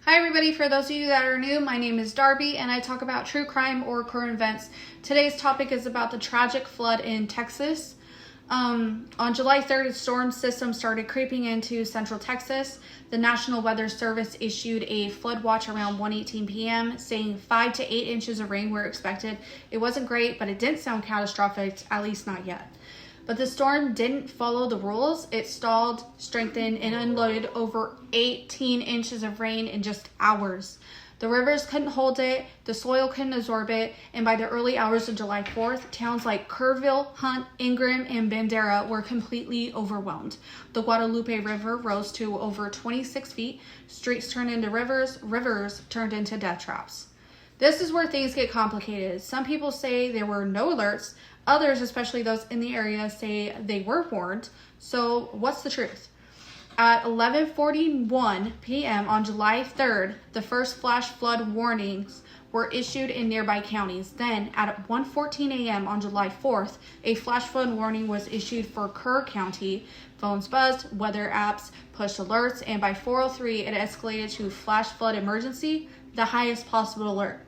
Hi everybody, for those of you that are new, my name is Darby and I talk about true crime or current events. Today's topic is about the tragic flood in Texas. On July 3rd, a storm system started creeping into central Texas. The National Weather Service issued a flood watch around 1:18 p.m. saying 5 to 8 inches of rain were expected. It wasn't great, but it didn't sound catastrophic, at least not yet. But the storm didn't follow the rules. It stalled, strengthened, and unloaded over 18 inches of rain in just hours. The rivers couldn't hold it, the soil couldn't absorb it, and by the early hours of July 4th, towns like Kerrville, Hunt, Ingram, and Bandera were completely overwhelmed. The Guadalupe River rose to over 26 feet, streets turned into rivers, rivers turned into death traps. This is where things get complicated. Some people say there were no alerts. Others, especially those in the area, say they were warned. So what's the truth? At 11:41 p.m. on July 3rd, the first flash flood warnings were issued in nearby counties. Then at 1:14 a.m. on July 4th, a flash flood warning was issued for Kerr County. Phones buzzed, weather apps pushed alerts, and by 4:03 it escalated to flash flood emergency, the highest possible alert.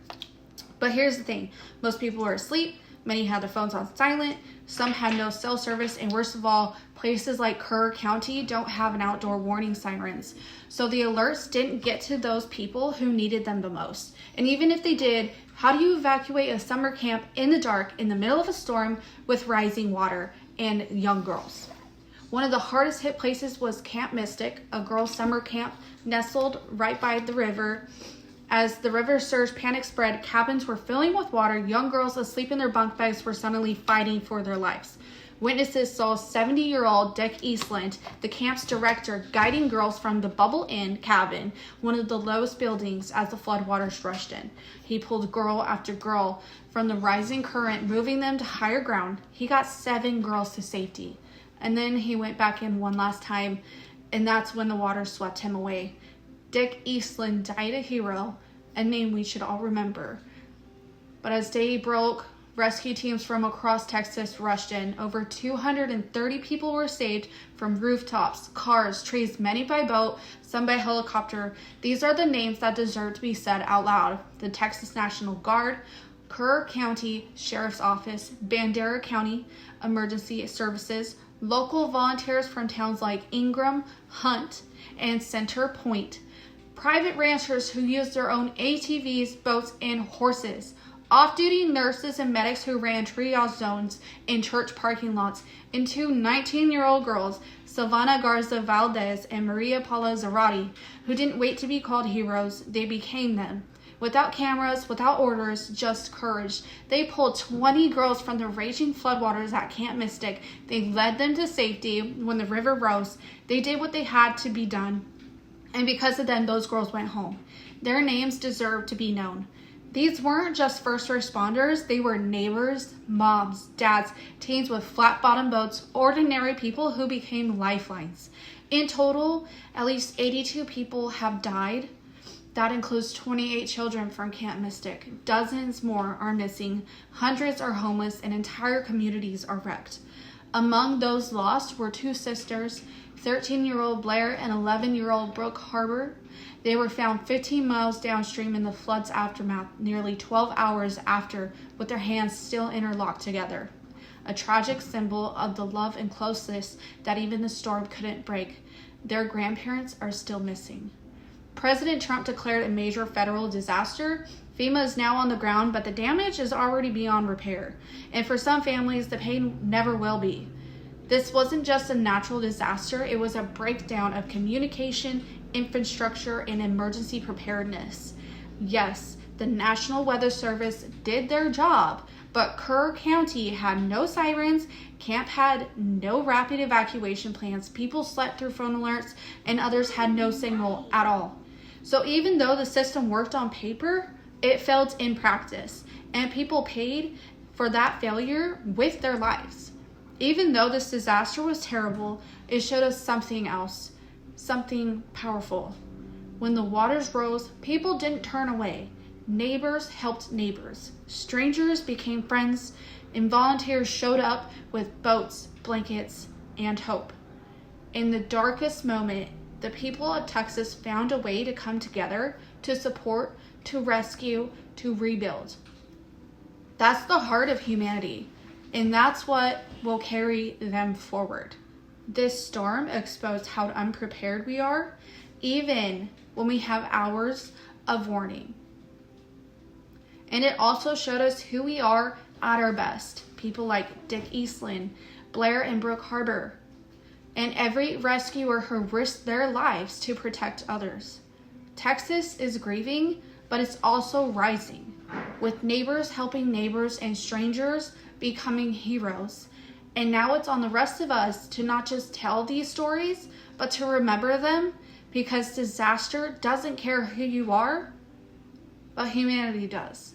But here's the thing, most people were asleep. Many had their phones on silent, some had no cell service, and worst of all, places like Kerr County don't have an outdoor warning sirens. So the alerts didn't get to those people who needed them the most. And even if they did, how do you evacuate a summer camp in the dark in the middle of a storm with rising water and young girls? One of the hardest hit places was Camp Mystic, a girls' summer camp nestled right by the river. As the river surge panic spread, cabins were filling with water. Young girls asleep in their bunk beds were suddenly fighting for their lives. Witnesses saw 70-year-old Dick Eastland, the camp's director, guiding girls from the Bubble Inn cabin, one of the lowest buildings, as the floodwaters rushed in. He pulled girl after girl from the rising current, moving them to higher ground. He got 7 girls to safety. And then he went back in one last time, and that's when the water swept him away. Dick Eastland died a hero, a name we should all remember. But as day broke, rescue teams from across Texas rushed in. Over 230 people were saved from rooftops, cars, trees, many by boat, some by helicopter. These are the names that deserve to be said out loud. The Texas National Guard, Kerr County Sheriff's Office, Bandera County Emergency Services, local volunteers from towns like Ingram, Hunt, and Center Point, private ranchers who used their own ATVs, boats, and horses, off-duty nurses and medics who ran triage zones in church parking lots, and 2 19-year-old girls, Silvana Garza Valdez and Maria Paula Zarate, who didn't wait to be called heroes, they became them. Without cameras, without orders, just courage. They pulled 20 girls from the raging floodwaters at Camp Mystic. They led them to safety when the river rose. They did what they had to be done. And because of them, those girls went home. Their names deserve to be known. These weren't just first responders, they were neighbors, moms, dads, teens with flat-bottom boats, ordinary people who became lifelines. In total, at least 82 people have died. That includes 28 children from Camp Mystic. Dozens more are missing, hundreds are homeless, and entire communities are wrecked. Among those lost were 2 sisters, 13-year-old Blair and 11-year-old Brooke Harbor. They were found 15 miles downstream in the flood's aftermath, nearly 12 hours after, with their hands still interlocked together. A tragic symbol of the love and closeness that even the storm couldn't break. Their grandparents are still missing. President Trump declared a major federal disaster. FEMA is now on the ground, but the damage is already beyond repair. And for some families, the pain never will be. This wasn't just a natural disaster, it was a breakdown of communication, infrastructure, and emergency preparedness. Yes, the National Weather Service did their job, but Kerr County had no sirens, camp had no rapid evacuation plans, people slept through phone alerts, and others had no signal at all. So even though the system worked on paper, it failed in practice, and people paid for that failure with their lives. Even though this disaster was terrible, it showed us something else, something powerful. When the waters rose, people didn't turn away. Neighbors helped neighbors. Strangers became friends, and volunteers showed up with boats, blankets, and hope. In the darkest moment, the people of Texas found a way to come together, to support, to rescue, to rebuild. That's the heart of humanity, and that's what will carry them forward. This storm exposed how unprepared we are, even when we have hours of warning. And it also showed us who we are at our best. People like Dick Eastland, Blair and Brooke Harbor, and every rescuer who risked their lives to protect others. Texas is grieving, but it's also rising, with neighbors helping neighbors and strangers becoming heroes. And now it's on the rest of us to not just tell these stories, but to remember them, because disaster doesn't care who you are, but humanity does.